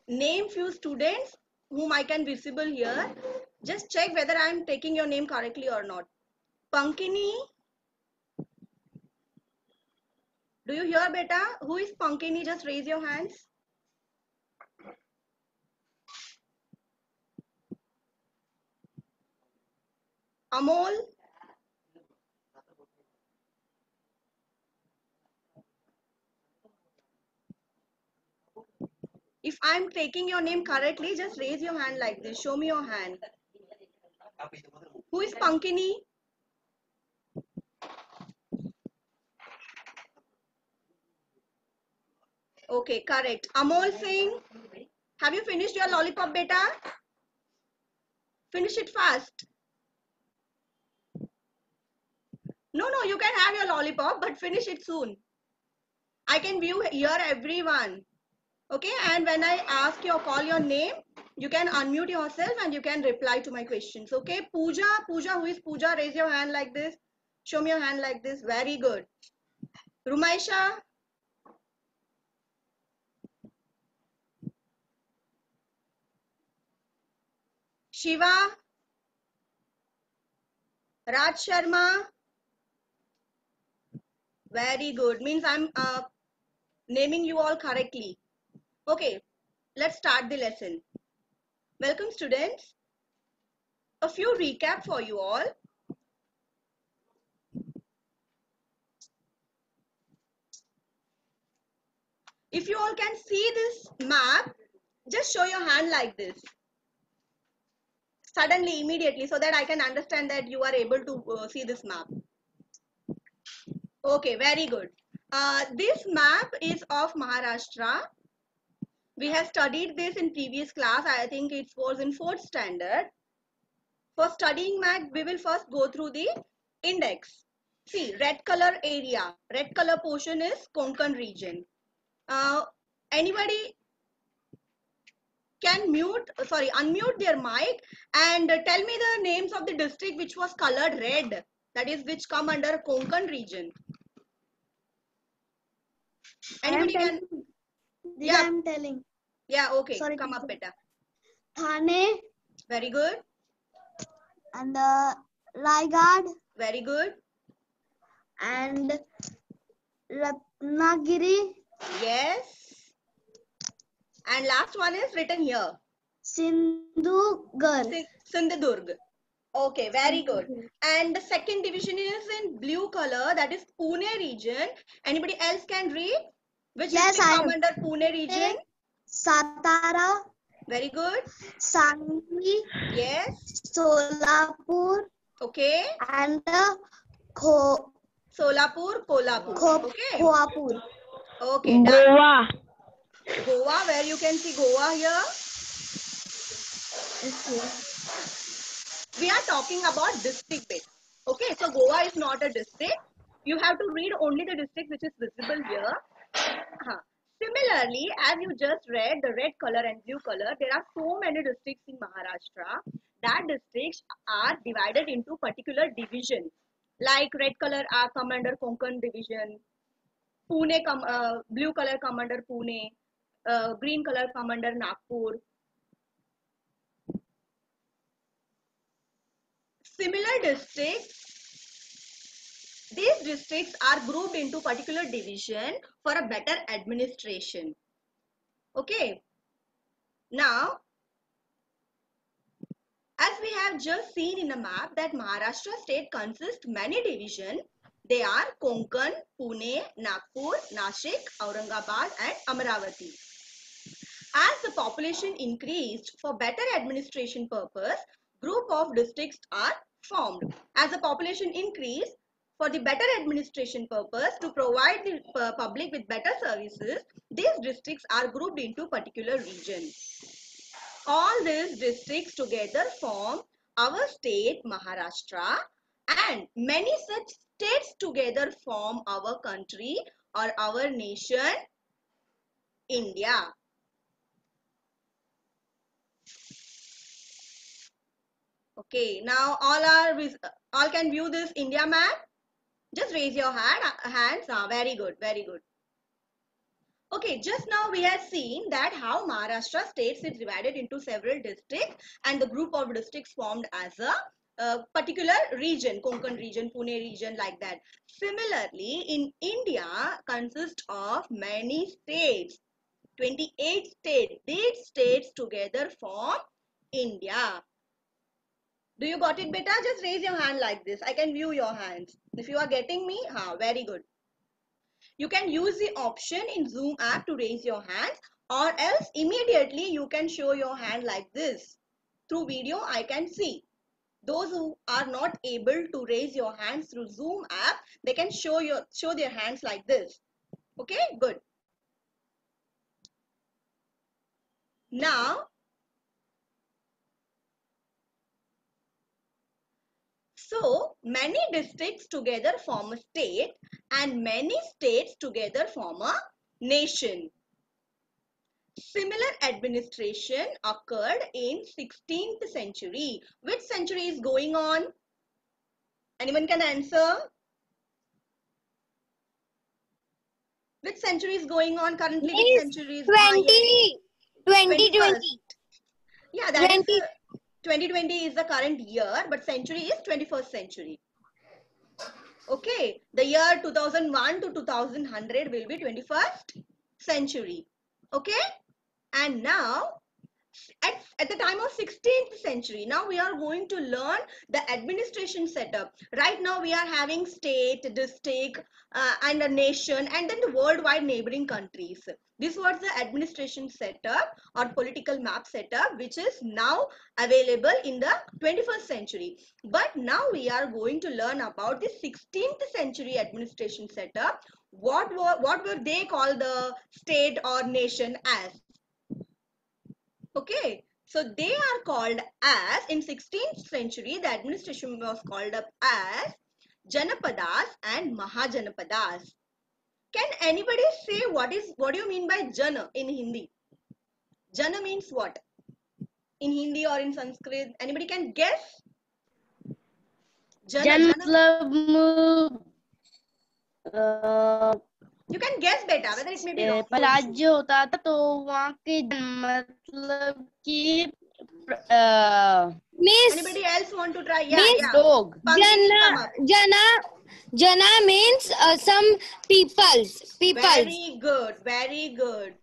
name few students whom I can visible here. Just check whether I am taking your name correctly or not. Pankini. Do you hear beta? Who is Pankini? Just raise your hands. Amol. If I'm taking your name correctly, just raise your hand like this. Show me your hand. Who is Pankini? Okay, correct. Amol Singh. Have you finished your lollipop, beta? Finish it fast. No, you can have your lollipop, but finish it soon. I can view here everyone. Okay, and when I ask you or call your name, you can unmute yourself and you can reply to my questions. Okay, Pooja, who is Pooja? Raise your hand like this. Show me your hand like this. Very good. Rumaisha. Shiva. Raj Sharma. Very good. Means I'm naming you all correctly. Okay, let's start the lesson. Welcome students. A few recap for you all. If you all can see this map, just show your hand like this. Suddenly, immediately, so that I can understand that you are able to see this map. Okay, very good. This map is of Maharashtra. We have studied this in previous class. I think it was in 4th standard. For studying map, we will first go through the index. See, red color area, red color portion is Konkan region. Anybody can unmute their mic and tell me the names of the district which was colored red, that is which come under Konkan region. Anybody can? Yeah, I'm telling. Yeah, okay. Sorry, come up, beta. Thane. Very good. And Raigad. Very good. And Ratnagiri. Yes. And last one is written here. Sindhudurg. Sindhudurg. Okay, very good. And the second division is in blue color, that is Pune region. Anybody else can read? Which district come under Pune region? Satara. Very good. Sangli. Yes. Solapur. Okay. And Solapur, Kolhapur. Okay. Kolhapur. Okay, done. Goa, where you can see Goa here. We are talking about district base. Okay, so Goa is not a district. You have to read only the district which is visible here. Similarly, as you just read the red color and blue color, there are so many districts in Maharashtra that districts are divided into particular divisions. Like red color are come under Konkan division, Pune blue color come under Pune, green color come under Nagpur. Similar districts, these districts are grouped into particular division for a better administration. Okay. Now, as we have just seen in the map that Maharashtra state consists many divisions. They are Konkan, Pune, Nagpur, Nashik, Aurangabad and Amaravati. As the population increased for better administration purpose, group of districts are formed. As the population increased for the better administration purpose to provide the public with better services, these districts are grouped into particular regions. All these districts together form our state Maharashtra, and many such states together form our country or our nation India. Okay, now all can view this India map. Just raise your hands. Very good, very good. Okay, just now we have seen that how Maharashtra states is divided into several districts and the group of districts formed as a particular region, Konkan region, Pune region, like that. Similarly, in India consists of many states, 28 states. These states together form India. Do you got it, beta? Just raise your hand like this. I can view your hands. If you are getting me, very good. You can use the option in Zoom app to raise your hands, or else immediately you can show your hand like this. Through video, I can see. Those who are not able to raise your hands through Zoom app, they can show their hands like this. Okay, good. Now, so many districts together form a state and many states together form a nation. Similar administration occurred in 16th century. Which century is going on? Anyone can answer? Which century is going on currently? Which Miss century is? Yes. 2020. Yeah, that is 2020 is the current year, but century is 21st century. Okay, the year 2001 to 2100 will be 21st century. Okay, and now at the time of 16th century, now we are going to learn the administration setup. Right now we are having state, district, and a nation, and then the worldwide neighboring countries. This was the administration setup or political map setup which is now available in the 21st century. But now we are going to learn about the 16th century administration setup. What were they called the state or nation as? Okay, so they are called as, in 16th century, the administration was called up as Janapadas and Mahajanapadas. Can anybody say what do you mean by Jana in Hindi? Jana means what? In Hindi or in Sanskrit? Anybody can guess? Jana. You can guess better whether it may be wrong. राज्य होता था तो वहाँ के मतलब कि Anybody else want to try? dog. Jana means some peoples. Very good, very good.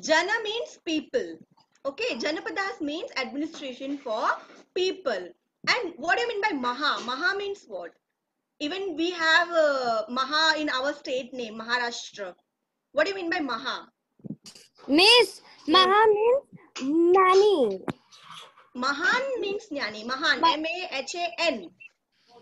Jana means people. Okay, Janapadas means administration for people. And what do you mean by Maha? Maha means what? Even we have Maha in our state name, Maharashtra. What do you mean by Maha? Maha means nanny. Mahan means Jnani. Mahan, M-A-H-A-N.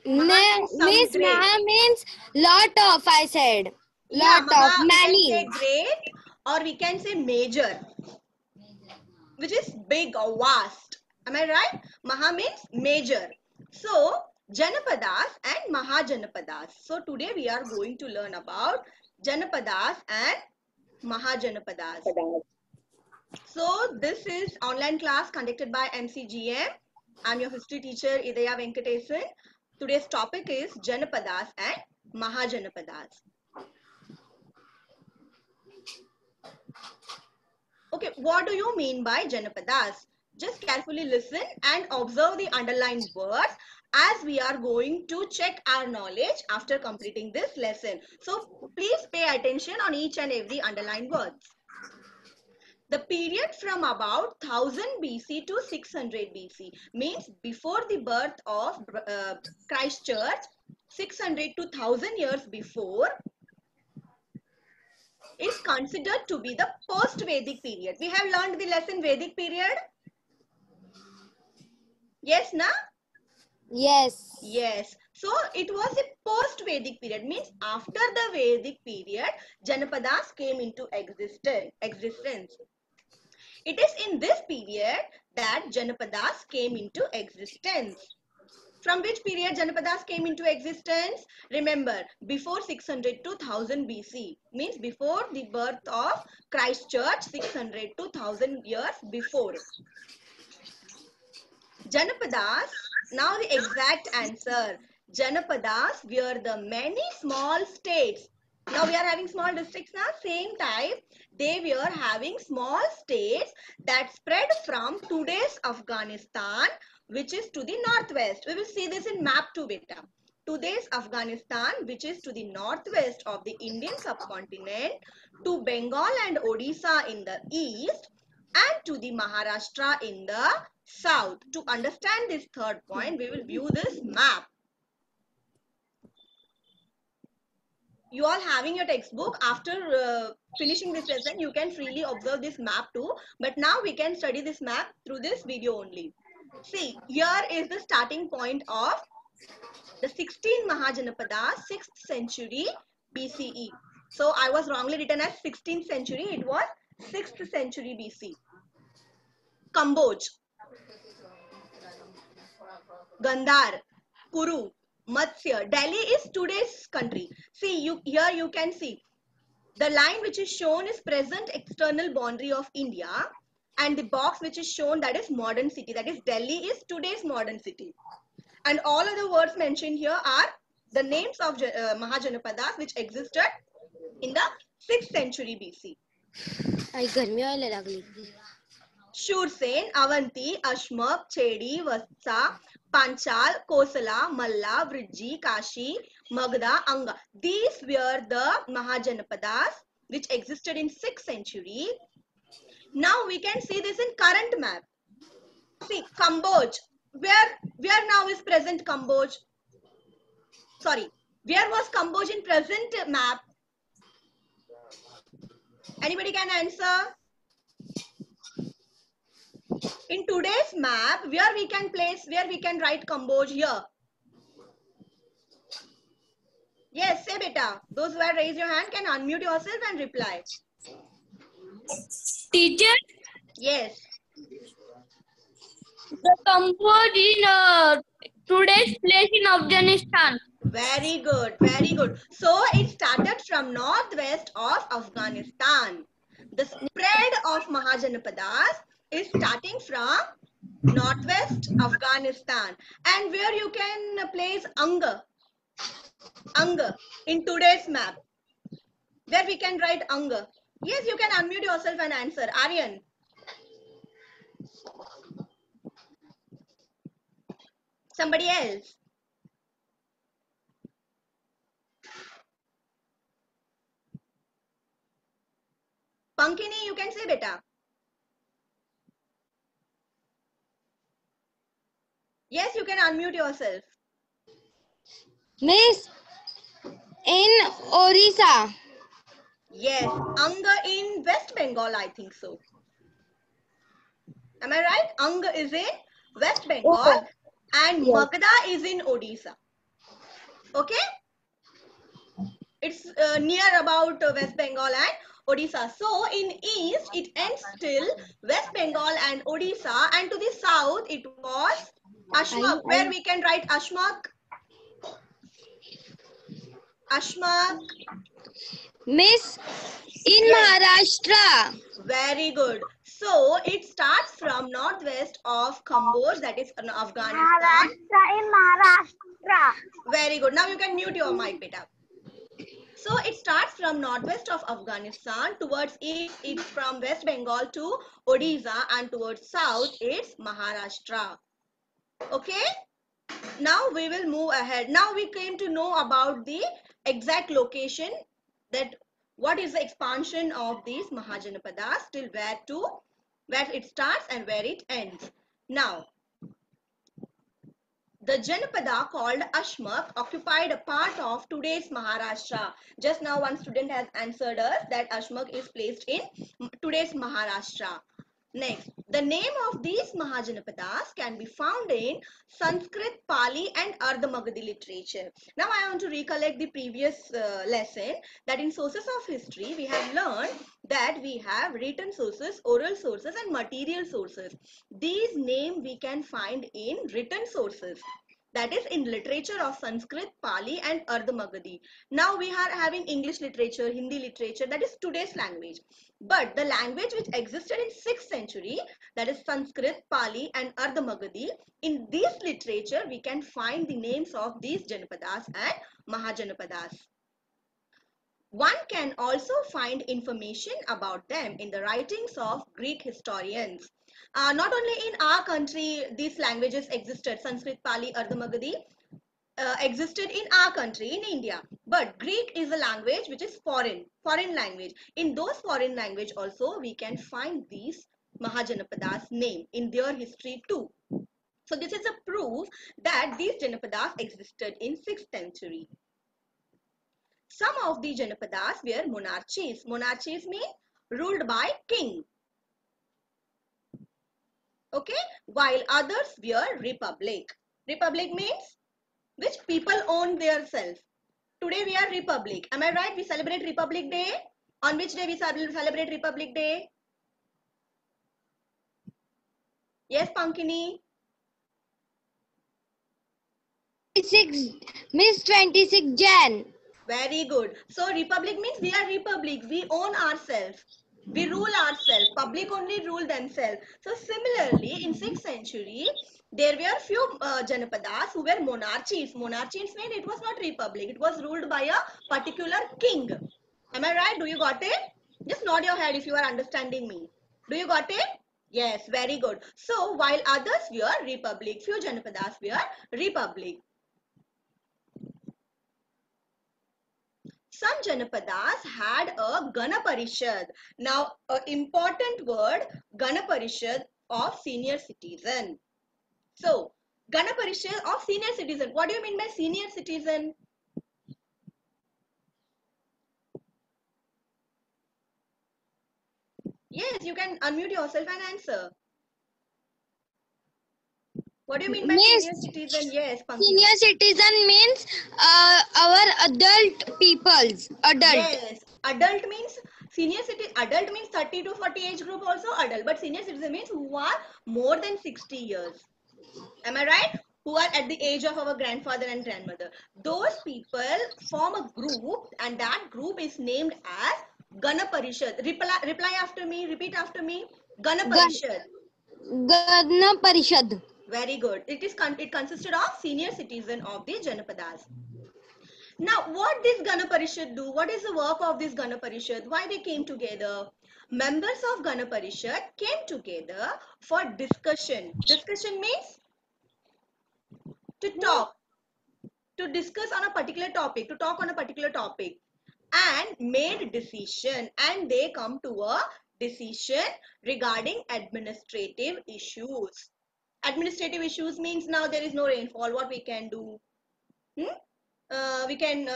Maha means lot of, I said. Lot of, many. We can say great or we can say major, which is big or vast. Am I right? Maha means major. So, Janapadas and Mahajanapadas. So, today we are going to learn about Janapadas and Mahajanapadas. So, this is online class conducted by MCGM. I'm your history teacher, Idaya Venkatesan. Today's topic is Janapadas and Mahajanapadas. Okay, what do you mean by Janapadas? Just carefully listen and observe the underlined words as we are going to check our knowledge after completing this lesson. So, please pay attention on each and every underlined words. The period from about 1000 BC to 600 BC means before the birth of Christ Church, 600 to 1000 years before, is considered to be the post-Vedic period. We have learned the lesson Vedic period. Yes, na? Yes. Yes. So it was a post-Vedic period, means after the Vedic period, Janapadas came into existence. It is in this period that Janapadas came into existence. From which period Janapadas came into existence? Remember, before 600 to 1000 BC, means before the birth of Christ Church, 600 to 1000 years before. Janapadas, now the exact answer. Janapadas were the many small states. Now we are having small districts now, same type. They were having small states that spread from today's Afghanistan, which is to the northwest. We will see this in map 2 beta. Today's Afghanistan, which is to the northwest of the Indian subcontinent, to Bengal and Odisha in the east, and to the Maharashtra in the south. To understand this third point, we will view this map. You all having your textbook. After finishing this lesson, you can freely observe this map too. But now we can study this map through this video only. See, here is the starting point of the 16 Mahajanapadas, 6th century BCE. So I was wrongly written as 16th century. It was 6th century BC. Kamboj, Gandhar, Kuru, Matsya. Delhi is today's country. See, here you can see the line which is shown is present external boundary of India, and the box which is shown, that is modern city, that is Delhi is today's modern city. And all other words mentioned here are the names of Mahajanapadas which existed in the 6th century BC. Shursen, Avanti, Ashmak, Chedi, Vatsa, Panchal, Kosala, Malla, Vriji, Kashi, Magda, Anga. These were the Mahajanapadas which existed in 6th century. Now we can see this in current map. See, Kamboj. Where now is present Kamboj? Sorry, where was Kamboj in present map? Anybody can answer? In today's map, where we can write Kamboj here? Yes, say beta. Those who have raised your hand can unmute yourself and reply. Teacher, Yes. the Kamboj in today's place in Afghanistan. Very good, very good. So it started from northwest of Afghanistan. The spread of Mahajanapadas is starting from northwest Afghanistan. And where you can place Anga in today's map. Where we can write Anga. Yes, you can unmute yourself and answer. Aryan. Somebody else. Pankini, you can say beta. Yes, you can unmute yourself. Miss, in Orissa. Yes, Anga in West Bengal, I think so. Am I right? Anga is in West Bengal, okay, and yes, Magda is in Odisha. Okay? It's near about West Bengal and Odisha. So in east, it ends till West Bengal and Odisha, and to the south, it was Ashmak. Where we can write Ashmak? Ashmak. Miss, in yes, Maharashtra. Very good. So it starts from northwest of Kamboj, that is Afghanistan. Maharashtra, in Maharashtra. Very good. Now you can mute your mic, beta. So it starts from northwest of Afghanistan, towards east it's from West Bengal to Odisha, and towards south it's Maharashtra. Okay? Now we will move ahead. Now we came to know about the exact location, that what is the expansion of these Mahajanapadas, till where it starts and where it ends. Now, the Janapada called Ashmak occupied a part of today's Maharashtra. Just now one student has answered us that Ashmak is placed in today's Maharashtra. Next, the name of these Mahajanapadas can be found in Sanskrit, Pali and Ardha Magadhi literature. Now I want to recollect the previous lesson, that in sources of history we have learned that we have written sources, oral sources and material sources. These names we can find in written sources, that is in literature of Sanskrit, Pali and Ardha Magadhi. Now we are having English literature, Hindi literature, that is today's language. But the language which existed in 6th century, that is Sanskrit, Pali and Ardha Magadhi, in this literature we can find the names of these Janapadas and Mahajanapadas. One can also find information about them in the writings of Greek historians. Not only in our country these languages existed, Sanskrit, Pali, Ardha existed in our country, in India. But Greek is a language which is foreign language. In those foreign language also we can find these Mahajanapadas name in their history too. So this is a proof that these Janapadas existed in 6th century. Some of the Janapadas were monarchies. Monarchies mean ruled by king. Okay, while others were republic. Republic means which people own their self. Today we are Republic. Am I right? We celebrate Republic Day. On which day we celebrate Republic Day? Yes, Pankini. 26 Jan. Very good. So Republic means we are Republic. We own ourselves. We rule ourselves. Public only rule themselves. So similarly, in 6th century, there were few Janapadas who were monarchies. Monarchies means it was not Republic. It was ruled by a particular king. Am I right? Do you got it? Just nod your head if you are understanding me. Do you got it? Yes, very good. So while others were Republic, few Janapadas were Republic. Some Janapadas had a Gana Parishad. Now, an important word, Gana Parishad of senior citizen. So, Gana Parishad of senior citizen. What do you mean by senior citizen? Yes, you can unmute yourself and answer. What do you mean by Means senior citizen? Yes, Pankaj. senior citizen means our adult peoples. Adult. Yes, adult means senior citizen. Adult means 30 to 40 age group also adult, but senior citizen means who are more than 60 years. Am I right? Who are at the age of our grandfather and grandmother. Those people form a group and that group is named as Gana Parishad. Reply after me, repeat after me. Gana Parishad. Gana Parishad. Very good. It consisted of senior citizen of the Janapadas. Now, what this Gana Parishad do? What is the work of this Gana Parishad? Why they came together? Members of Gana Parishad came together for discussion. Discussion means to talk, to discuss on a particular topic, to talk on a particular topic, and made decision, and they come to a decision regarding administrative issues. Administrative issues means now there is no rainfall. What we can do? We can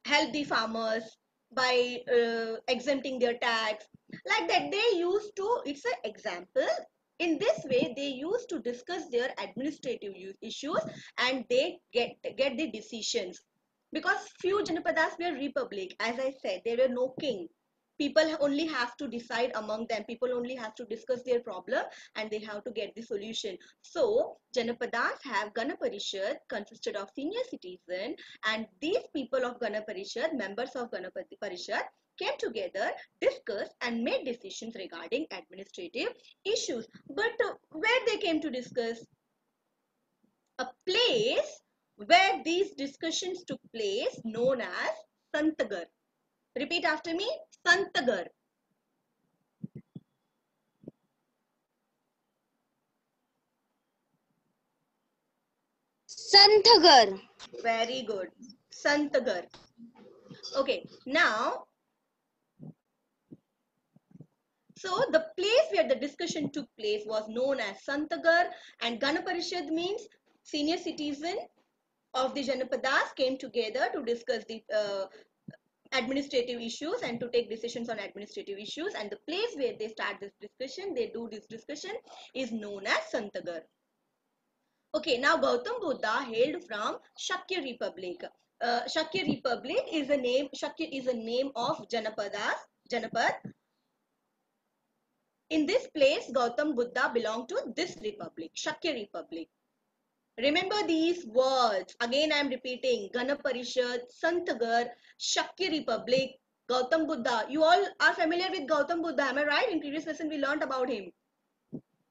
help the farmers by exempting their tax, like that they used to, it's an example. In this way they used to discuss their administrative issues and they get the decisions, because few Janapadas were republic. As I said, there were no king. People only have to decide among them, people only have to discuss their problem and they have to get the solution. So Janapadas have Gana Parishad consisted of senior citizen, and these people of Gana Parishad, members of Gana Parishad, came together, discussed and made decisions regarding administrative issues. But where they came to discuss? A place where these discussions took place known as Santagar. Repeat after me, Santagar. Santhagar. Very good. Santagar. Okay, now, so the place where the discussion took place was known as Santagar, and Gana Parishad means senior citizen of the Janapadas came together to discuss the administrative issues and to take decisions on administrative issues, and the place where they start this discussion, they do this discussion, is known as Santagar. Okay, now Gautam Buddha hailed from Shakya Republic. Shakya Republic is a name. Shakya is a name of Janapad. In this place, Gautam Buddha belonged to this republic, Shakya Republic. Remember these words. Again, I am repeating: Gana Parishad, Santagar, Shakya Republic, Gautam Buddha. You all are familiar with Gautam Buddha, am I right? In previous lesson, we learned about him.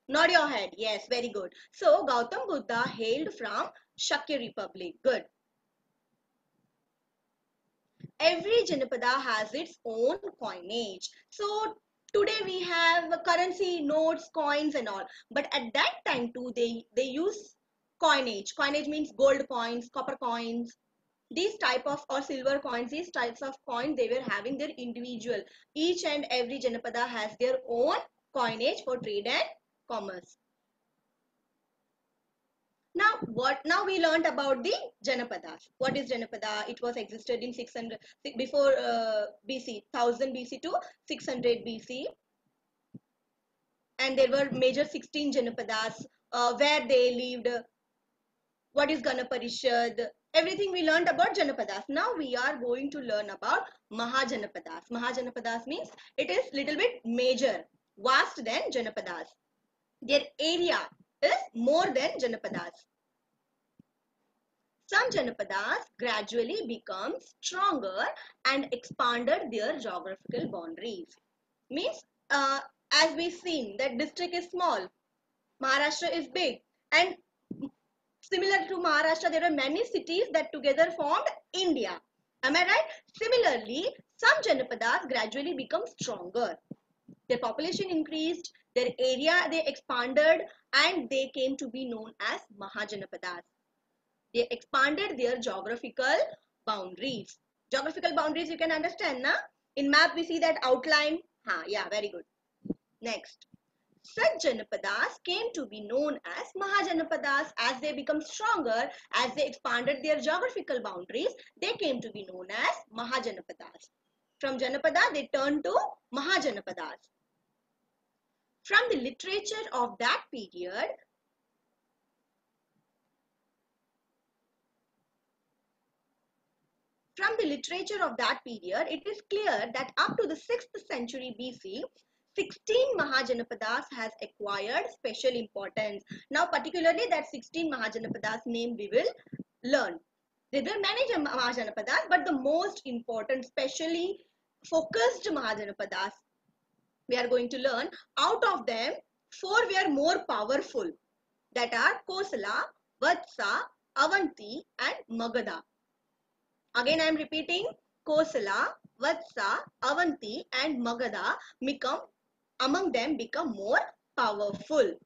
Nod your head. Yes, very good. So Gautam Buddha hailed from Shakya Republic. Good. every Janapada has its own coinage. So today we have currency, notes, coins and all. But at that time too, they use coinage. Coinage means gold coins, copper coins. These type of or silver coins, these types of coins, they were having their individual. Each and every Janapada has their own coinage for trade and commerce. Now we learned about the Janapadas. What is Janapada? It was existed in 600 before BC, 1000 BC to 600 BC, and there were major 16 Janapadas where they lived. What is Ganaparishad? Everything we learned about Janapadas. Now we are going to learn about Mahajanapadas. Mahajanapadas means it is little bit major, vast than Janapadas. Their area is more than Janapadas. Some Janapadas gradually become stronger and expanded their geographical boundaries. Means, as we've seen, that district is small, Maharashtra is big, and similar to Maharashtra, there are many cities that together formed India. Am I right? Similarly, some Janapadas gradually become stronger. Their population increased, their area they expanded, and they came to be known as Mahajanapadas. They expanded their geographical boundaries. Geographical boundaries you can understand, na? In map we see that outline. Yeah, very good. Next. Such Janapadas came to be known as Mahajanapadas. As they become stronger, as they expanded their geographical boundaries, they came to be known as Mahajanapadas. From Janapada, they turned to Mahajanapadas. From the literature of that period, it is clear that up to the 6th century BC, 16 Mahajanapadas has acquired special importance. Now, particularly that 16 Mahajanapadas name we will learn. There were many Mahajanapadas, but the most important, specially focused Mahajanapadas we are going to learn. Out of them, 4 were more powerful. That are Kosala, Vatsa, Avanti and Magadha. Again, I am repeating. Kosala, Vatsa, Avanti and Magadha become more powerful.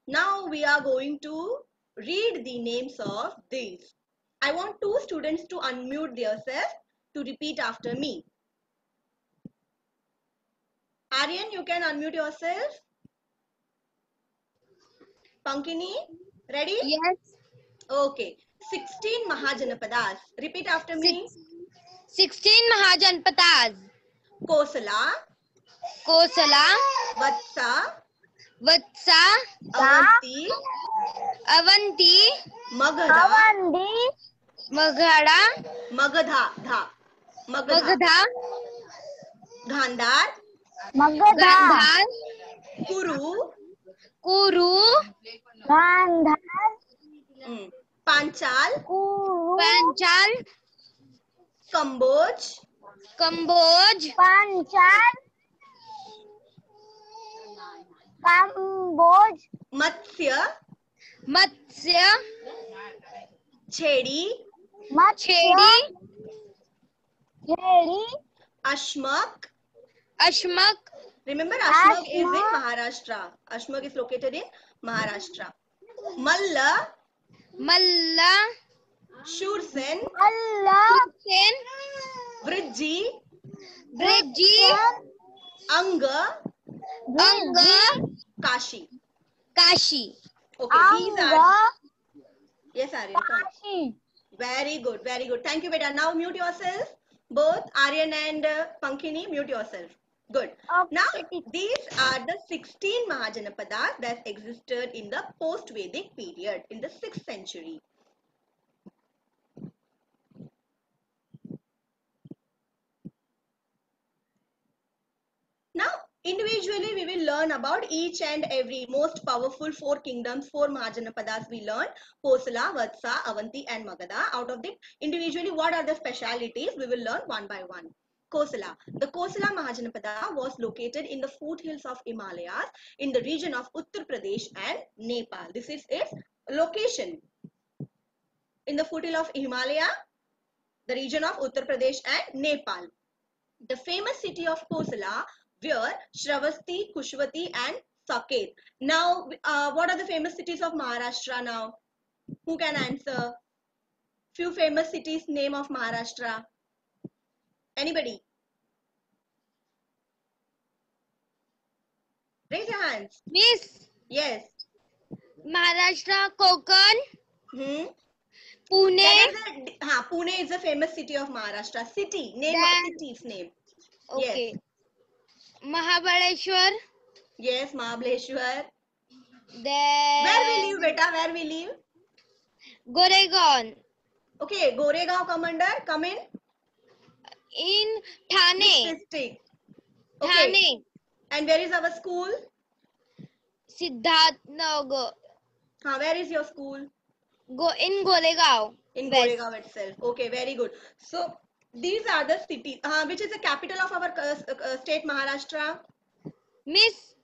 Now we are going to read the names of these. I want 2 students to unmute themselves to repeat after me. Aryan, you can unmute yourself. Pankini, ready? Yes. Okay. 16 Mahajanapadas. Repeat after me. 16 Mahajanapadas. Kosala, Vatsa, Avanti, Magadha, Gandhar, Kuru, Panchal, Kamboj, Matsya, Chedi, Ashmak. Remember, Ashmak is in Maharashtra. Ashmak is located in Maharashtra. Malla, Shursen, Vrijji, Anga, Kashi. Okay, these are. Yes, Aryan, come. Very good, very good. Thank you, beta. Now mute yourself. Both Aryan and Pankini, mute yourself. Good. Okay. Now, these are the 16 Mahajanapadas that existed in the post-Vedic period in the 6th century. Now, individually, we will learn about each and every most powerful 4 kingdoms, 4 Mahajanapadas we learned. Kosala, Vatsa, Avanti and Magadha. Out of them, individually, what are the specialities? We will learn one by one. Kosala. The Kosala Mahajanapada was located in the foothills of Himalayas in the region of Uttar Pradesh and Nepal. This is its location. In the foothill of Himalaya, the region of Uttar Pradesh and Nepal. The famous city of Kosala were Shravasti, Kushvati and Saket. Now, what are the famous cities of Maharashtra now? Who can answer? Few famous cities name of Maharashtra. Anybody? Raise your hands. Miss, Yes. Maharashtra, Konkan, Hmm. Pune, That is Pune is a famous city of Maharashtra. City name of then city's name. okay, Yes. Mahabaleshwar, Yes, Mahabaleshwar. Where we live, then beta? Where we live? Goregaon, Okay, Goregaon commander, come in. in Which Thane, district? Okay. Thane, And where is our school? Siddharth Nagar, Where is your school? in Goregaon, In West. Goregaon itself. Okay, very good. So these are the cities. Which is the capital of our state, Maharashtra? Miss,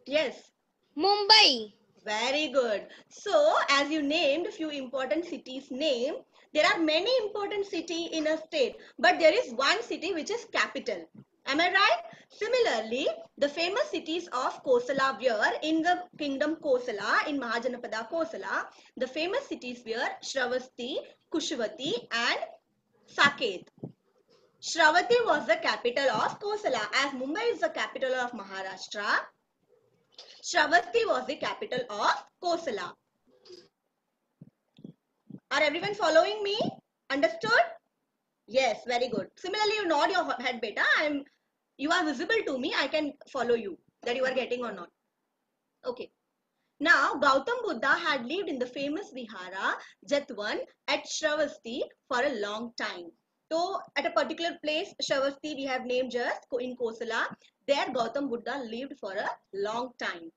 Yes. Mumbai, Very good. So, as you named a few important cities name, there are many important city in a state, but there is one city which is capital. Am I right? Similarly, the famous cities of Kosala were in the kingdom Kosala, in Mahajanapada Kosala, the famous cities were Shravasti, Kushvati and Saket. Shravati was the capital of Kosala. As Mumbai is the capital of Maharashtra, Shravasti was the capital of Kosala. Are everyone following me? Understood? Yes, very good. Similarly, you nod your head, beta. You are visible to me. I can follow you, that you are getting or not. Okay. Now, Gautam Buddha had lived in the famous Vihara, Jetwan, at Shravasti for a long time. So, at a particular place, Shravasti, we have named just in Kosala. There, Gautam Buddha lived for a long time.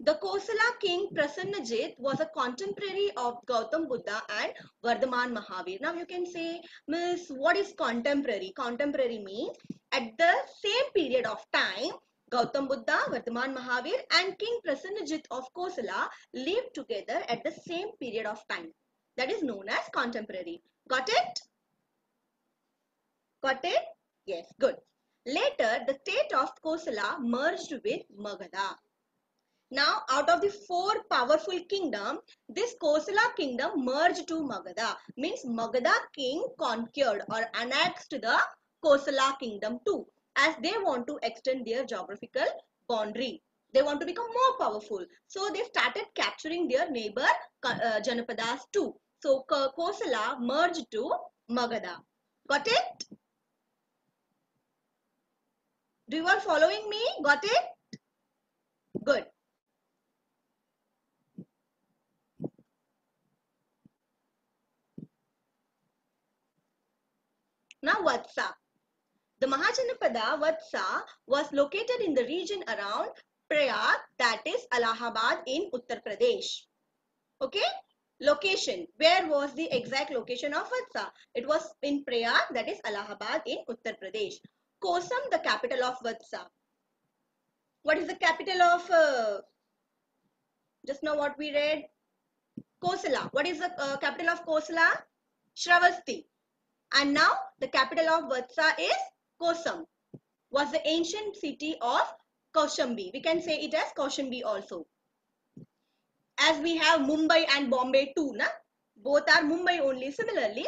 The Kosala king Prasannajit was a contemporary of Gautam Buddha and Vardhaman Mahavir. Now you can say, Miss, what is contemporary? Contemporary means at the same period of time, Gautam Buddha, Vardhaman Mahavir and King Prasannajit of Kosala lived together at the same period of time. That is known as contemporary. Got it? Got it? Yes, good. Later, the state of Kosala merged with Magadha. Now, out of the four powerful kingdoms, this Kosala kingdom merged to Magadha. Means Magadha king conquered or annexed the Kosala kingdom too, as they want to extend their geographical boundary. They want to become more powerful. So, they started capturing their neighbor Janapadas too. So, Kosala merged to Magadha. Got it? Do you are following me? Got it? Good. Now Vatsa. The Mahajanapada Vatsa was located in the region around Prayag, that is Allahabad in Uttar Pradesh. Okay? Location. Where was the exact location of Vatsa? It was in Prayag, that is Allahabad in Uttar Pradesh. Kosam, the capital of Vatsa. What is the capital of, just now what we read? Kosala. What is the capital of Kosala? Shravasti. And now the capital of Vatsa is Kosam. Was the ancient city of Kaushambi. We can say it as Kaushambi also. As we have Mumbai and Bombay too, na? Both are Mumbai only. Similarly,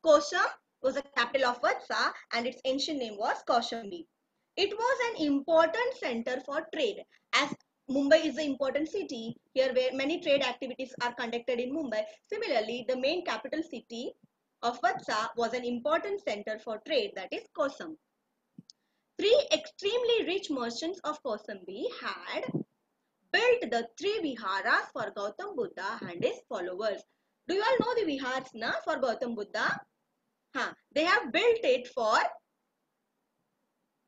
Kosam was the capital of Vatsa and its ancient name was Kaushambi. It was an important center for trade, as Mumbai is the important city here where many trade activities are conducted in Mumbai. Similarly, the main capital city of Vatsa was an important center for trade, that is Kosam. Three extremely rich merchants of Kaushambi had built the three viharas for Gautam Buddha and his followers. Do you all know the vihars na for Gautam Buddha? They have built it for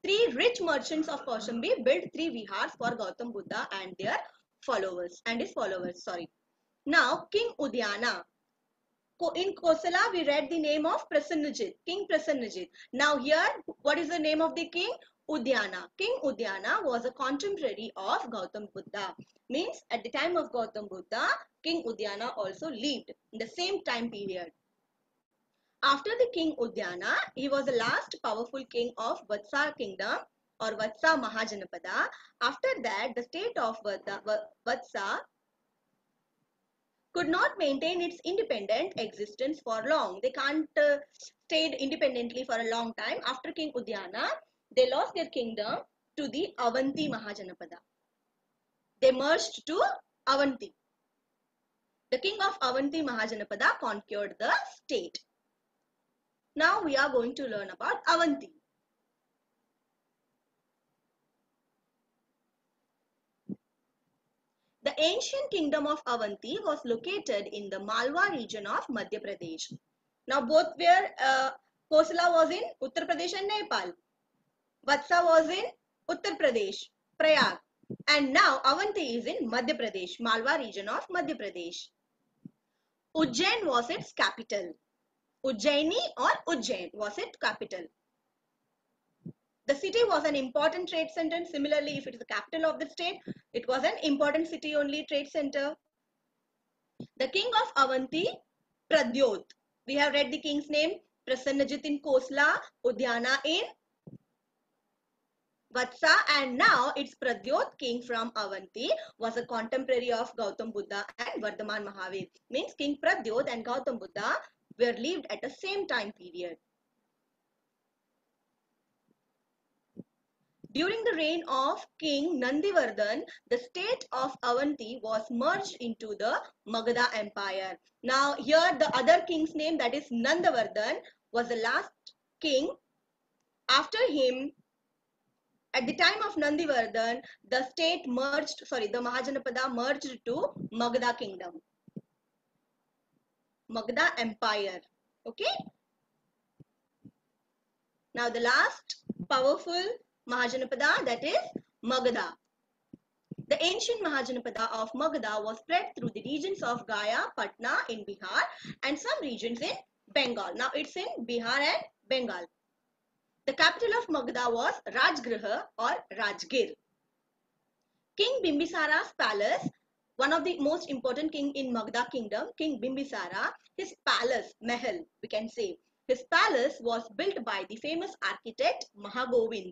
three rich merchants of Kaushambi built three vihars for Gautam Buddha and their followers and his followers. Sorry. Now King Udyana. In Kosala, we read the name of Prasannajit, King Prasannajit. Now here, what is the name of the king? Udyana. King Udyana was a contemporary of Gautam Buddha. Means at the time of Gautam Buddha, King Udyana also lived in the same time period. After the King Udyana, he was the last powerful king of Vatsa kingdom or Vatsa Mahajanapada. After that, the state of Vatsa could not maintain its independent existence for long. They can't stayed independently for a long time. After King Udyana, they lost their kingdom to the Avanti Mahajanapada. They merged to Avanti. The king of Avanti Mahajanapada conquered the state. Now we are going to learn about Avanti. The ancient kingdom of Avanti was located in the Malwa region of Madhya Pradesh. Now both were, Kosala was in Uttar Pradesh and Nepal. Vatsa was in Uttar Pradesh, Prayag. And now Avanti is in Madhya Pradesh, Malwa region of Madhya Pradesh. Ujjain was its capital. Ujjaini or Ujjain was its capital. The city was an important trade center. Similarly, if it is the capital of the state, it was an important city only trade center. The king of Avanti, Pradyot. We have read the king's name, Prasannajit in Kosala, Udyana in Vatsa, and now its Pradyot, king from Avanti, was a contemporary of Gautam Buddha and Vardhaman Mahavir. Means King Pradyot and Gautam Buddha were lived at the same time period. During the reign of King Nandivardhan, the state of Avanti was merged into the Magadha Empire. Now here the other king's name, that is Nandavardhan, was the last king. After him, at the time of Nandivardhan, the state merged, the Mahajanapada merged to Magadha kingdom. Magadha Empire. Okay. Now the last powerful Mahajanapada, that is Magadha. The ancient Mahajanapada of Magadha was spread through the regions of Gaya, Patna in Bihar and some regions in Bengal. Now it's in Bihar and Bengal. The capital of Magadha was Rajgriha or Rajgir. King Bimbisara's palace, one of the most important king in Magadha kingdom, King Bimbisara, his palace, Mahal, we can say, his palace was built by the famous architect Mahagovind.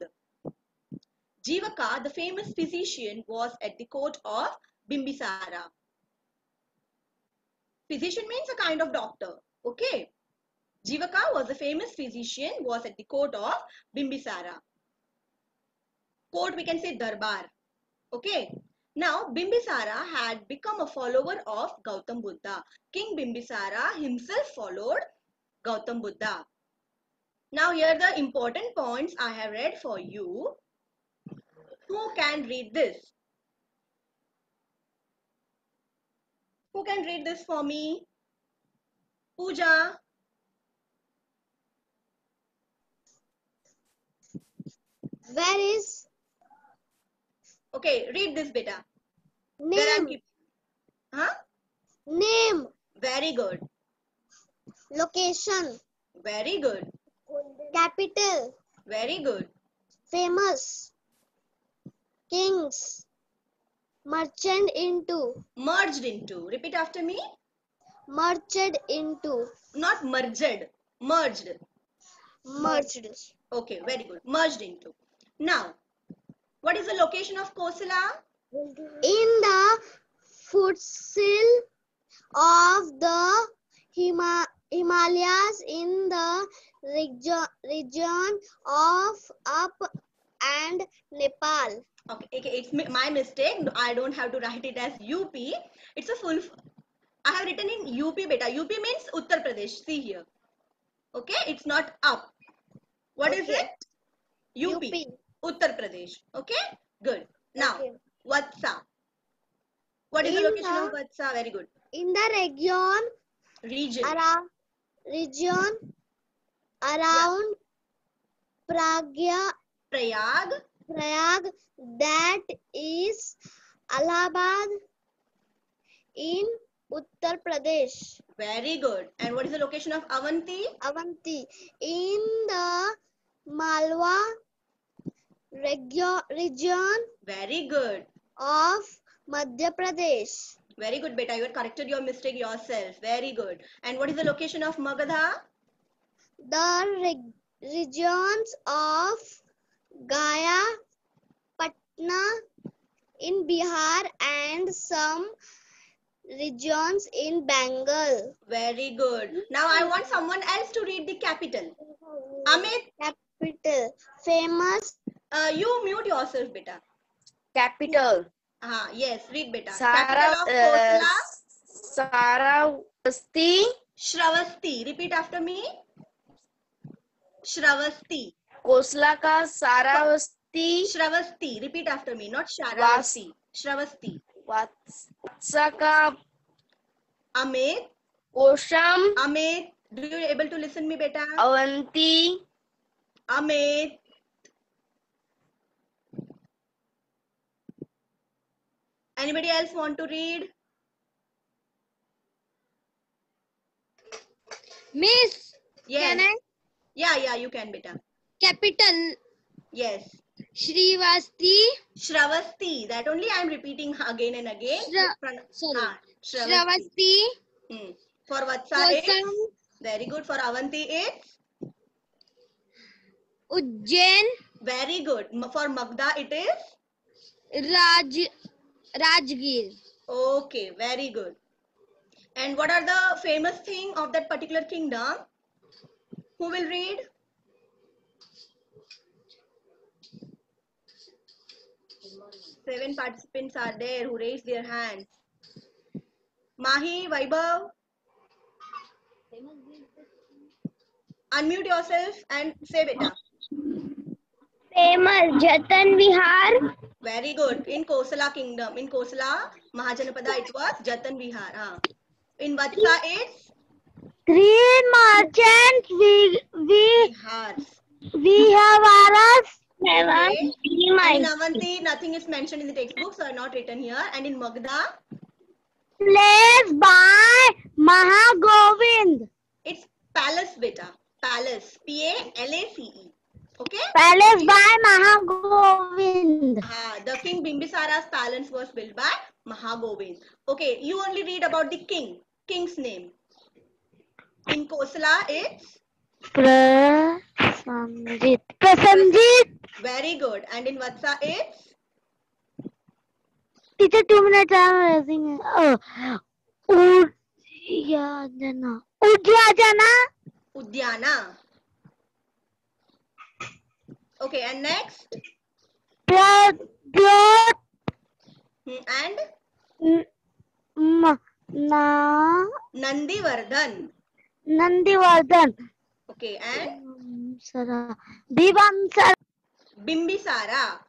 Jivaka, the famous physician, was at the court of Bimbisara. Physician means a kind of doctor. Okay. Jivaka was a famous physician, was at the court of Bimbisara. Court, we can say Darbar. Okay. Now, Bimbisara had become a follower of Gautam Buddha. King Bimbisara himself followed Gautam Buddha. Now, here the important points I have read for you. Who can read this? Who can read this for me? Pooja. Where is Okay, read this, beta. name? Huh? Name. Very good. Location. Very good. Capital. Very good. Famous. Kings. Merchant into. Merged into. Repeat after me. Merged into. Not merged. Merged. Merged. Okay, very good. Merged into. Now, what is the location of Kosala? In the foothill of the Himalayas in the region of Up and Nepal. Okay, it's my mistake. I don't have to write it as UP. It's a full. I have written in UP, beta. UP means Uttar Pradesh. See here. Okay, it's not up. What is Okay. it? UP. Uttar Pradesh. Okay, good. Now, Okay. Vatsa. What is the In location of the- Vatsa? Very good. In the Region. region around Prayag. Prayag, that is Allahabad in Uttar Pradesh. Very good. And what is the location of Avanti? Avanti in the Malwa region Very good. of Madhya Pradesh. Very good, beta. You had corrected your mistake yourself. Very good. And what is the location of Magadha? The regions of Gaya, Patna in Bihar and some regions in Bengal. Very good. Now I want someone else to read the capital. Amit, Capital. Famous. you mute yourself, beta. Capital. Yes, read, beta. Capital of Kosala? Saravasti. Shravasti. Repeat after me. Shravasti. कोसला का सारावस्ती. Shravasti. Repeat after me. Not Sharavasti. Shravasti. Vatsa का Amit. कोशम. Amit. Do you able to listen me, beta? Avanti. Amit. Anybody else want to read? Miss. Yes. Can I? Yeah, you can, beta. Capital. Yes. Shrivasti. Shravasti. That only I am repeating again and again. Shravasti. For Vatsa it's very good. For Avanti it's Ujjain. very good. For Magda it is Rajgir. okay. Very good. And what are the famous thing of that particular kingdom? Who will read? Seven participants are there who raised their hands. Mahi, Vaibhav. Unmute yourself and say beta. Famous Jatan Vihar. Very good. In Kosala kingdom. In Kosala, Mahajanapada it was Jatan Vihar. In Vatsa it's Three merchants. Vihars. Vihavaras. Okay. And in Avanti, nothing is mentioned in the textbook, so not written here. And in Magda, Placed by Mahagovind. it's palace, beta. Palace. P-A-L-A-C-E. Okay? Palace by Mahagovind. The king Bimbisara's palace was built by Mahagovind. Okay, you only read about the king. King's name. In Kosala, it's Prasanjit. Prasanjit. very good. And in Vatsa, it's Teacher, 2 minutes I am raising. Udyajana. Udyajana. Udyana. Okay, and next? Pradyot. And Nandivardhan. Nandivardhan. Okay, and Bhivansara. Bimbisara.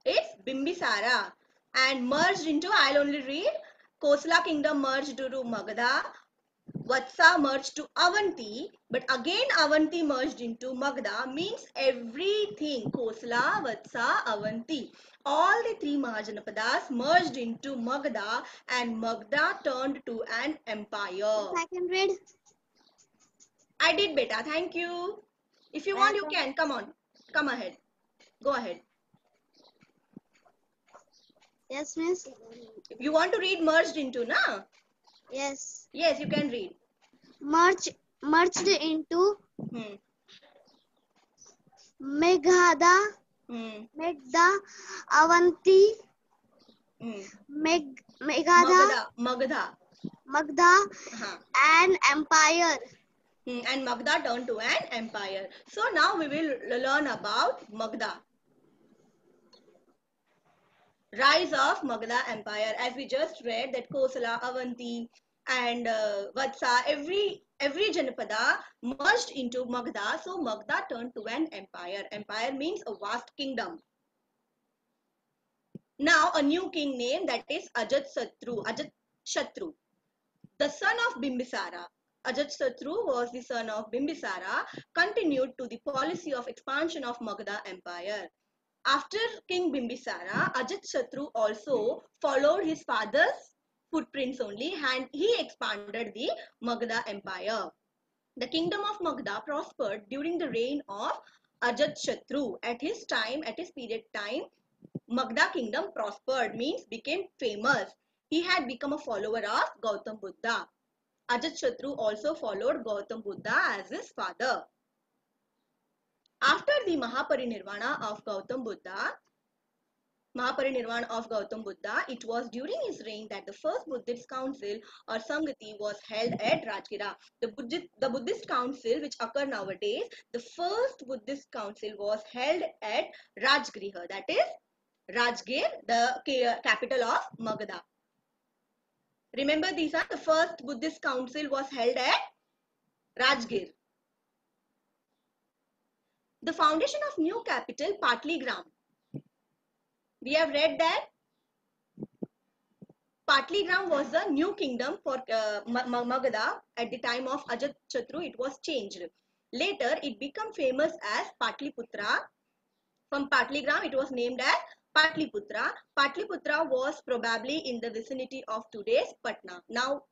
It's Bimbisara. And merged into, I'll only read, Kosala kingdom merged to Magadha. Vatsa merged to Avanti. But again Avanti merged into Magadha means everything. Kosala, Vatsa, Avanti. All the three Mahajanapadas merged into Magadha and Magadha turned to an empire. I can read. I did, beta. Thank you. If you want, you can. Come on. Come ahead. Go ahead. Yes, miss. If you want to read merged into, na? Yes. Yes, you can read. Merged into Meghada. Megda. Avanti. Meghada. Magadha. Magda. An empire. And Magadha turned to an empire. So now we will learn about Magadha. Rise of Magadha Empire. As we just read that Kosala, Avanti and Vatsa, every Janapada merged into Magadha. So Magadha turned to an empire. Empire means a vast kingdom. Now a new king name, that is Ajatashatru, the son of Bimbisara. Ajatashatru was the son of Bimbisara, continued to the policy of expansion of Magadha Empire. After King Bimbisara, Ajatashatru also followed his father's footprints only, and he expanded the Magadha Empire. The kingdom of Magadha prospered during the reign of Ajatshatu. At his period time, Magadha kingdom prospered, means became famous. He had become a follower of Gautam Buddha. Ajatshatu also followed Gautam Buddha as his father. After the Mahaparinirvana of Gautam Buddha, it was during his reign that the first Buddhist council or Samgati was held at Rajgira. The Buddhist council which occur nowadays, the first Buddhist council was held at Rajgriha, that is Rajgir, the capital of Magadha. Remember, these are the first Buddhist council was held at Rajgir. The foundation of new capital Patligram. We have read that Patligram was the new kingdom for Magadha. At the time of Ajatshatu, it was changed. Later, it became famous as Patliputra. From Patligram, it was named as Patliputra. Patliputra was probably in the vicinity of today's Patna. Now,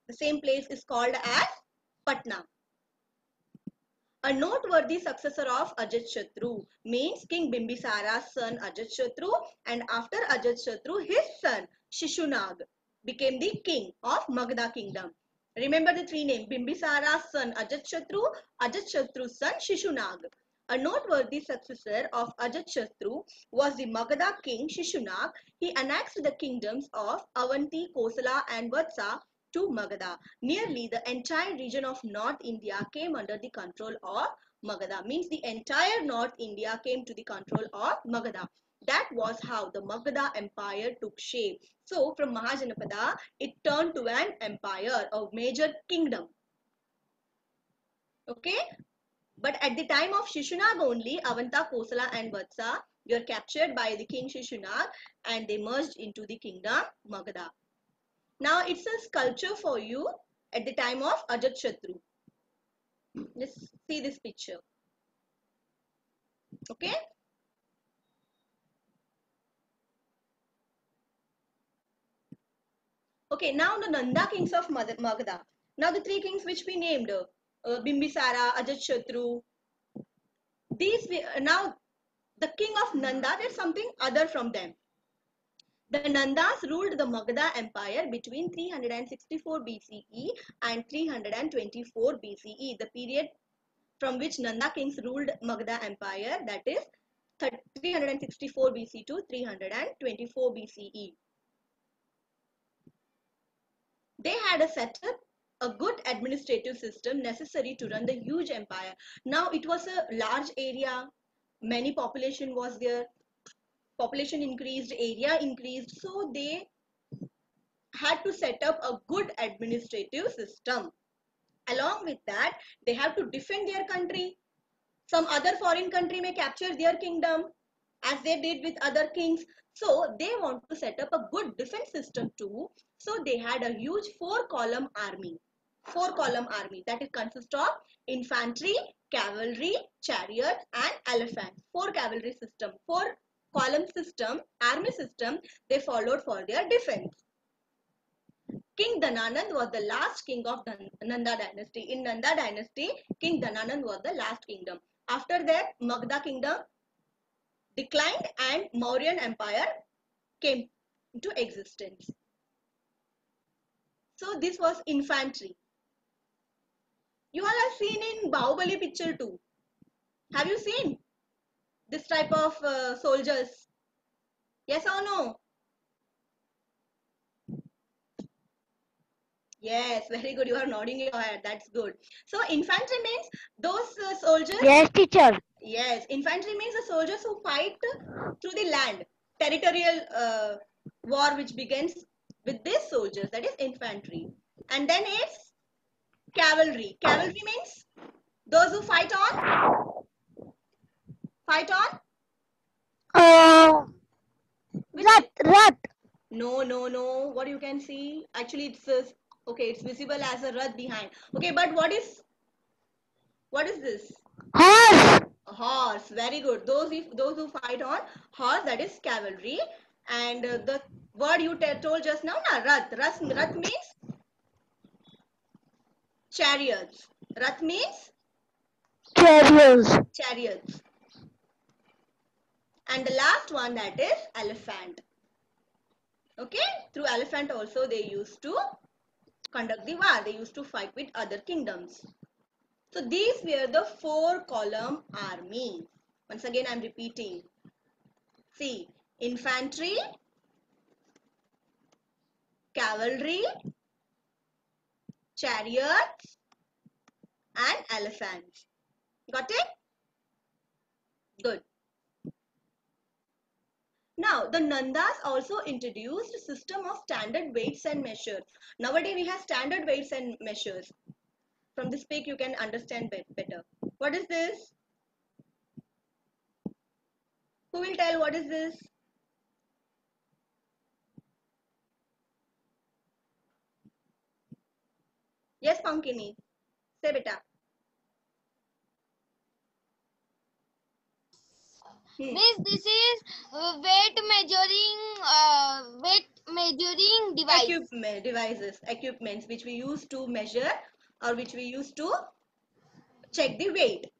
the same place is called as Patna. A noteworthy successor of Ajatshatu means King Bimbisara's son Ajatshatu, and after Ajatshatu, his son Shishunag became the king of Magadha kingdom. Remember the three names: Bimbisara's son Ajatshatu, Ajatshatu's son Shishunag. A noteworthy successor of Ajatshatu was the Magadha king Shishunag. He annexed the kingdoms of Avanti, Kosala and Vatsa to Magadha. Nearly the entire region of North India came under the control of Magadha. Means the entire North India came to the control of Magadha. That was how the Magadha empire took shape. So from Mahajanapada, it turned to an empire, a major kingdom. Okay? But at the time of Shishunag only, Avanta, Kosala and Vatsa were captured by the king Shishunag and they merged into the kingdom Magadha. Now it's a sculpture for you at the time of Ajatshatu. Let's see this picture. Okay. Okay, now the Nanda kings of Magadha. Now the three kings which we named, Bimbisara, Ajatshatu. Now the king of Nanda, there's something other from them. The Nandas ruled the Magadha Empire between 364 BCE and 324 BCE. The period from which Nanda kings ruled Magadha Empire, that is 364 BC to 324 BCE. They had a good administrative system necessary to run the huge empire. Now it was a large area, many population was there. Population increased, area increased, so they had to set up a good administrative system. Along with that, they have to defend their country. Some other foreign country may capture their kingdom as they did with other kings. So they want to set up a good defense system too. So they had a huge 4-column army. 4-column army that is consist of infantry, cavalry, chariots and elephants. 4 cavalry system, 4-column system, army system they followed for their defense. King Dhananand was the last king of Nanda dynasty. In Nanda dynasty, King Dhananand was the last kingdom. After that, Magadha kingdom declined and Mauryan empire came into existence. So this was infantry. You all have seen in Bahubali picture too. Have you seen this type of soldiers? Yes or no? Yes, very good. You are nodding your head. That's good. So infantry means those soldiers. Yes, teacher. Yes, infantry means the soldiers who fight through the land. Territorial war which begins with these soldiers. That is infantry. And then it's cavalry. Cavalry means those who fight on. Fight on. Rath. No. What you can see? Actually, it's okay. It's visible as a rath behind. Okay, but what is this? Horse. A horse. Very good. Those who fight on horse, that is cavalry. And the word you told just now, rath. Rath means chariots. Rath means Chariots. Chariots. And the last one, that is elephant. Okay, through elephant also they used to conduct the war. They used to fight with other kingdoms. So these were the 4-column army. Once again I am repeating. See, infantry, cavalry, chariots and elephants. Got it? Good. Now, the Nandas also introduced a system of standard weights and measures. Nowadays, we have standard weights and measures. From this pic, you can understand better. What is this? Who will tell what is this? Yes, Pankini. Say beta. Miss, this is weight measuring device. Equipments which we use to measure or which we use to check the weight.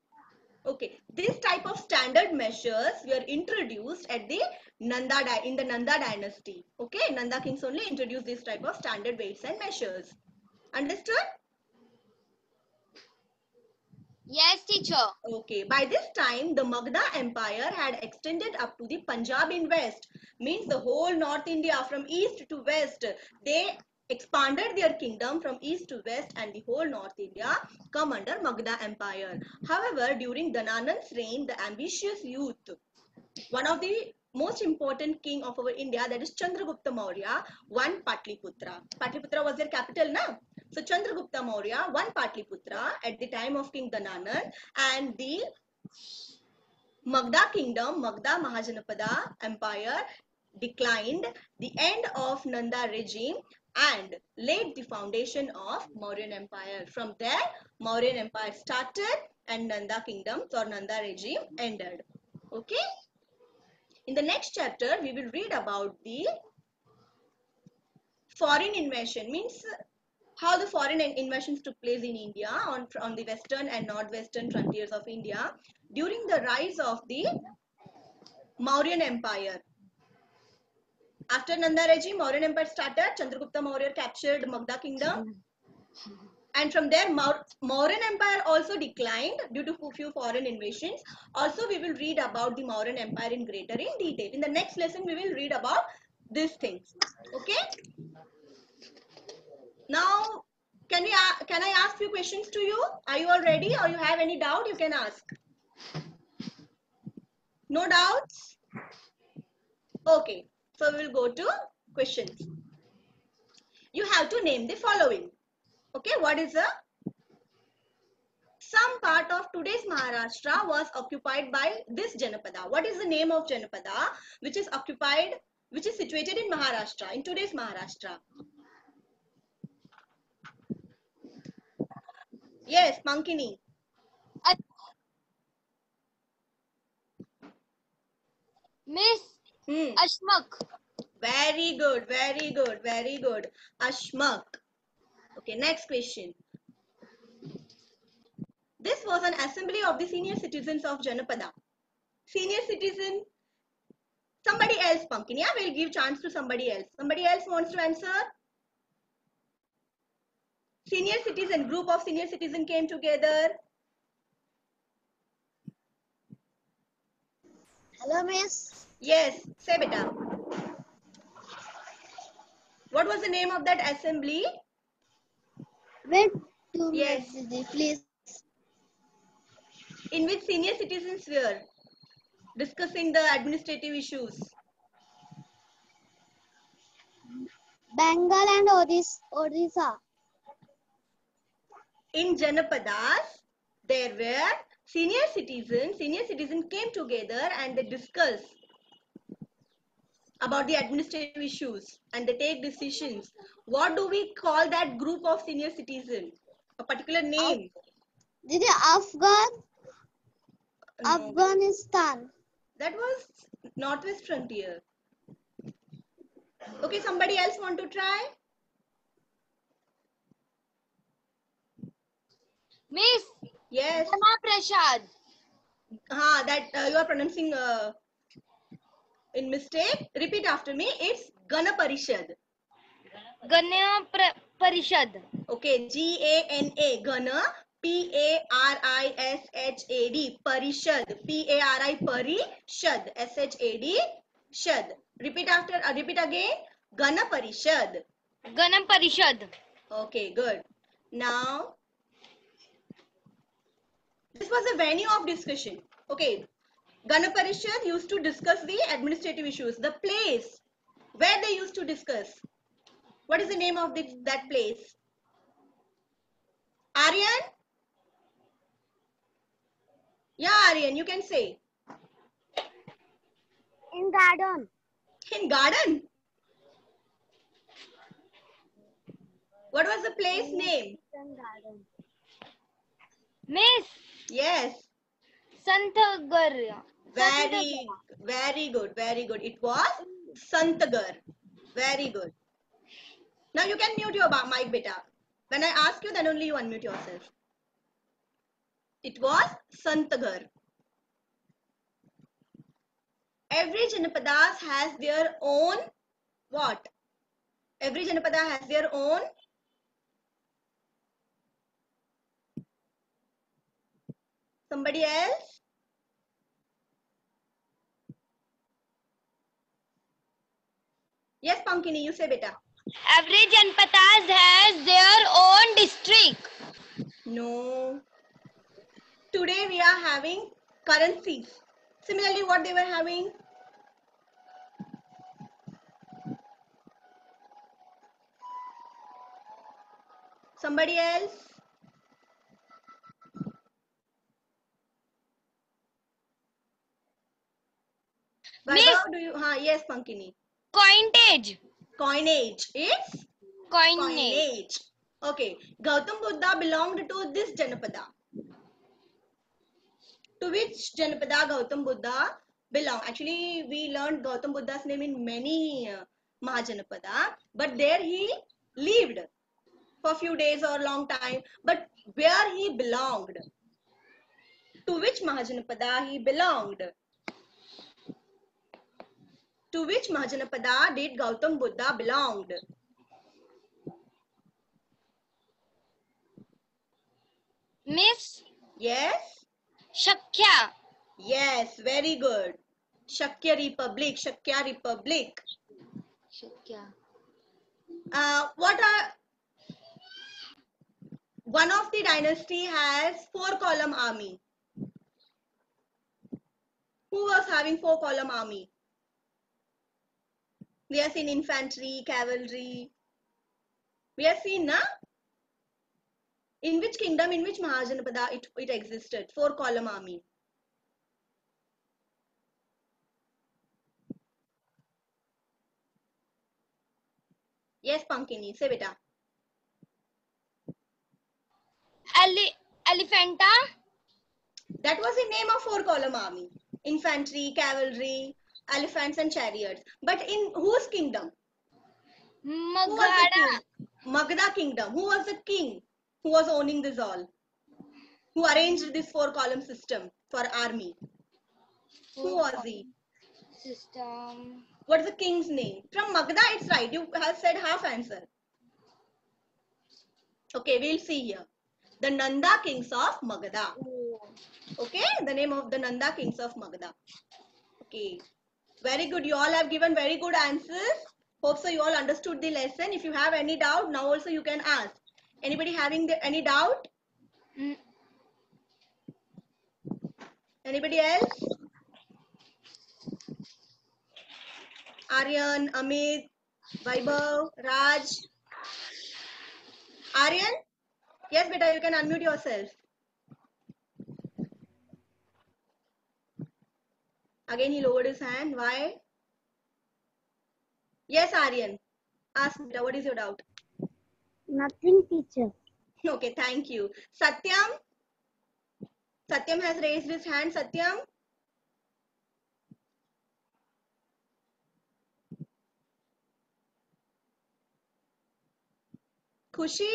Okay, this type of standard measures were introduced at the Nanda dynasty. Okay, Nanda kings only introduced this type of standard weights and measures. Understood? Yes, teacher. Okay, by this time the Magadha Empire had extended up to the Punjab in west, means the whole North India from east to west. They expanded their kingdom from east to west and the whole North India come under Magadha Empire. However, during Dhananand's reign, the ambitious youth, one of the most important king of our India, that is Chandragupta Maurya, won Patliputra. Patliputra was their capital, na? So Chandragupta Maurya won Patliputra at the time of King Dhananand, and the Magadha kingdom, Magadha Mahajanapada empire declined, the end of Nanda regime, and laid the foundation of Mauryan empire. From there, Mauryan empire started and Nanda kingdoms or Nanda regime ended. Okay. In the next chapter, we will read about the foreign invasion, means how the foreign invasions took place in India on the western and northwestern frontiers of India during the rise of the Mauryan Empire. After Nanda regime, Mauryan Empire started. Chandragupta Maurya captured Magadha kingdom. And from there, Mauryan Empire also declined due to few foreign invasions. Also, we will read about the Mauryan Empire in detail. In the next lesson, we will read about these things. Okay? Now, can I ask few questions to you? Are you all ready, or you have any doubt? You can ask. No doubts? Okay. So we will go to questions. You have to name the following. Okay, what is some part of today's Maharashtra was occupied by this Janapada. What is the name of Janapada which is situated in Maharashtra, in today's Maharashtra? Yes, Mankini. Miss, Ashmak. Very good, very good, very good. Ashmak. Okay, next question. This was an assembly of the senior citizens of Janapada. Senior citizen. Somebody else, Pankini. I will give chance to somebody else. Somebody else wants to answer? Senior citizen, group of senior citizen came together. Hello, Miss. Yes, say beta. What was the name of that assembly? Wait 2 Yes. minutes, please. In which senior citizens were discussing the administrative issues? Bengal and Odisha. In Janapadas, there were senior citizens came together and they discuss about the administrative issues and they take decisions. What do we call that group of senior citizens? A particular name? Did Afghan? No. Afghanistan. That was northwest frontier. Okay, somebody else want to try? Miss, Yes. Gana Prasad. That you are pronouncing in mistake. Repeat after me. It's Gana Parishad. Gana Parishad. Okay, Gana, Gana, Parishad, Parishad, Parishad, Shad, Shad. Repeat repeat again. Gana Parishad. Gana Parishad. Okay, good. Now, this was a venue of discussion. Okay, Gana Parishad used to discuss the administrative issues, the place where they used to discuss. What is the name of that place? Aryan? Yeah, Aryan, you can say. In garden. In garden. What was the place name? In garden. Miss Yes. Santhagar. Very good. Very good. It was Santagar. Very good. Now you can mute your mic, beta. When I ask you, then only you unmute yourself. It was Santagar. Every Janapadas has their own what? Every Janapada has their own somebody else? Yes, Pankini, you say beta. Every Janpadas has their own district. No. Today we are having currencies. Similarly, what they were having? Somebody else? Miss Vaibhav, do you? Yes, Pankini. Coinage. Coinage. It's Coinage. Okay. Gautam Buddha belonged to this Janapada. To which Janapada Gautam Buddha belonged? Actually, we learned Gautam Buddha's name in many Mahajanapada, but there he lived for a few days or long time. But where he belonged? To which Mahajanapada he belonged? To which Mahajanapada did Gautam Buddha belonged? Miss Yes? Shakya. Yes, very good. Shakya Republic, Shakya Republic. Shakya. What are one of the dynasty has 4-column army? Who was having 4-column army? We have seen infantry, cavalry. We have seen, na? In which kingdom, in which Mahajanapada it existed? 4-column army. Yes, Pankini, say beta. Elephanta. That was the name of 4-column army. Infantry, cavalry, elephants and chariots. But in whose kingdom? Who was the king? Magadha kingdom. Who was the king who was owning this all? Who arranged this 4-column system for army? Who was he? System. What's the king's name? From Magadha, it's right. You have said half answer. Okay, we'll see here. The Nanda kings of Magadha. Okay, the name of the Nanda kings of Magadha. Okay, very good. You all have given very good answers. Hope so you all understood the lesson. If you have any doubt, now also you can ask. Anybody having any doubt? Anybody else? Aryan, Amit, Vaibhav, Raj. Aryan? Yes, beta, you can unmute yourself. Again, he lowered his hand. Why? Yes, Aryan. Ask beta, what is your doubt? Nothing, teacher. Okay, thank you. Satyam? Satyam has raised his hand. Satyam? Khushi?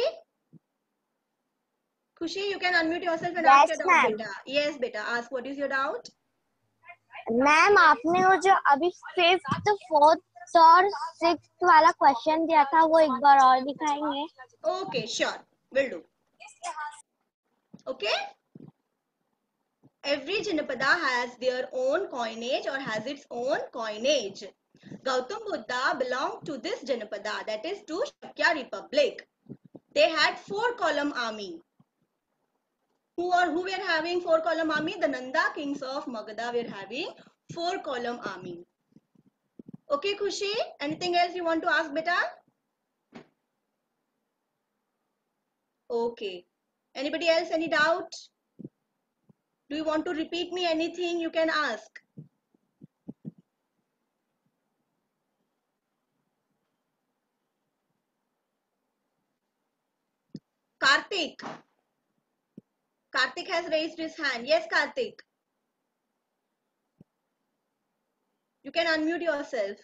Khushi, you can unmute yourself and Yes, ask your doubt, ma'am. beta. Yes, beta. Ask what is your doubt? Ma'am आपने वो जो अभी 5th 4th और 6th वाला question दिया था वो एक बार और दिखाएंगे. Okay, sure. Will do. Okay. Every Janapada has their own coinage or has its own coinage. Gautam Buddha belonged to this Janapada, that is to Shakya Republic. They had 4-column army. Who were having 4-column army? The Nanda kings of Magadha were having 4-column army. Okay, Khushi, anything else you want to ask, beta? Okay. Anybody else, any doubt? Do you want to repeat me anything? You can ask. Karthik. Karthik has raised his hand. Yes, Karthik. You can unmute yourself.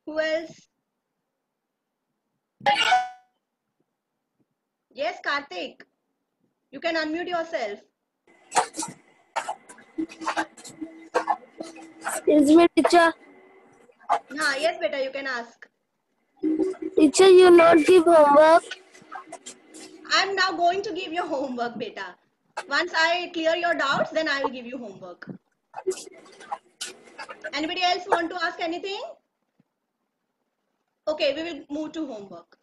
Who else? Yes, Karthik. You can unmute yourself. Excuse me, teacher. Yes, beta, you can ask. Teacher, you not give homework. I'm now going to give you homework, beta. Once I clear your doubts, then I will give you homework. Anybody else want to ask anything? Okay, we will move to homework.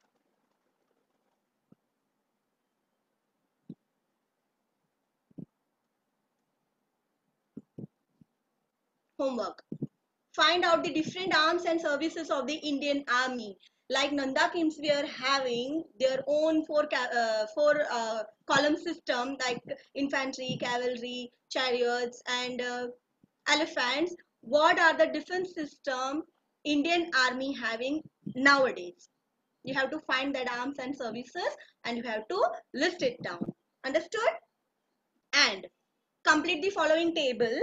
Homework. Find out the different arms and services of the Indian Army. Like Nanda Kings were having their own four column system, like infantry, cavalry, chariots, and elephants. What are the defense system Indian Army having nowadays? You have to find that arms and services and you have to list it down. Understood? And complete the following table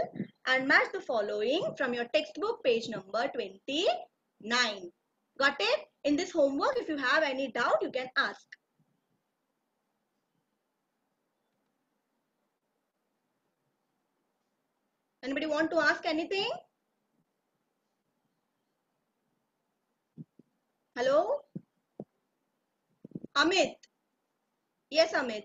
and match the following from your textbook page number 29. Got it? In this homework, if you have any doubt, you can ask. Anybody want to ask anything? Hello? Amit? Yes, Amit.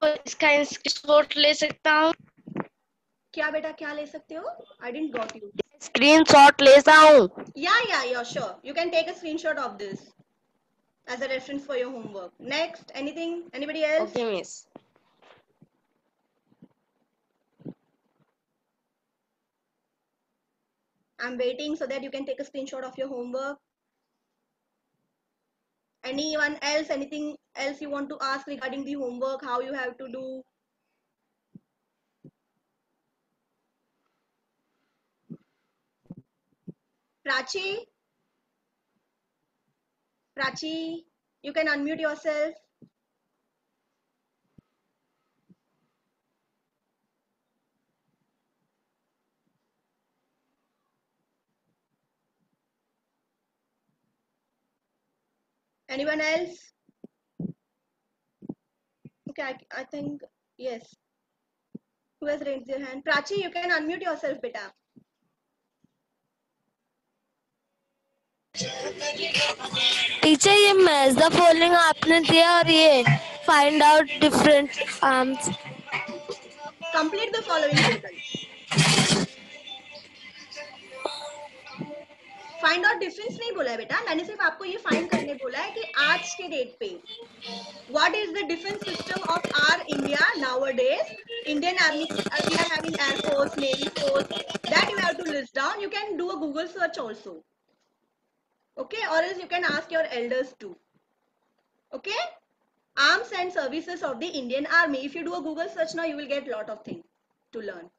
तो इसका screenshot ले सकता हूँ. क्या बेटा क्या ले सकते हो? I didn't got you. Screenshot लेता हूँ. Yeah, sure. You can take a screenshot of this as a reference for your homework. Next, anything? Anybody else? Okay, miss. I'm waiting so that you can take a screenshot of your homework. Anyone else, anything else you want to ask regarding the homework, how you have to do? Prachi, you can unmute yourself. Anyone else? Okay, I think, yes. Who has raised their hand? Prachi, you can unmute yourself, beta. Teacher ये match the following आपने दिया और ये find out different arms. Complete the following table. Find out difference नहीं बोला है बेटा, मैंने सिर्फ आपको ये फाइंड करने बोला है कि आज के डेट पे what is the defense system of our India nowadays. Indian Army, we are having Air Force, Navy Force, that you have to list down. You can do a Google search also. Okay, or else you can ask your elders too. Okay, arms and services of the Indian Army. If you do a Google search now, you will get lot of things to learn.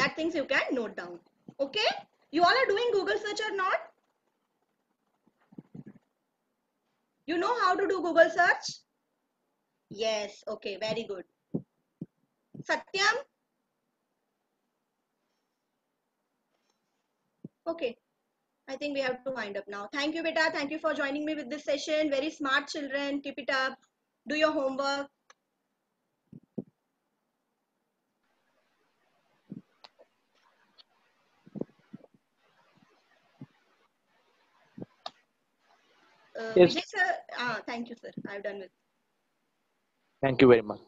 That things you can note down. Okay, you all are doing Google search or not? You know how to do Google search? Yes, okay, very good. Satyam, Okay. I think we have to wind up now. Thank you, beta. Thank you for joining me with this session. Very smart children. Keep it up. Do your homework. Yes. Vijay sir, thank you, sir. I've done with. Thank you very much.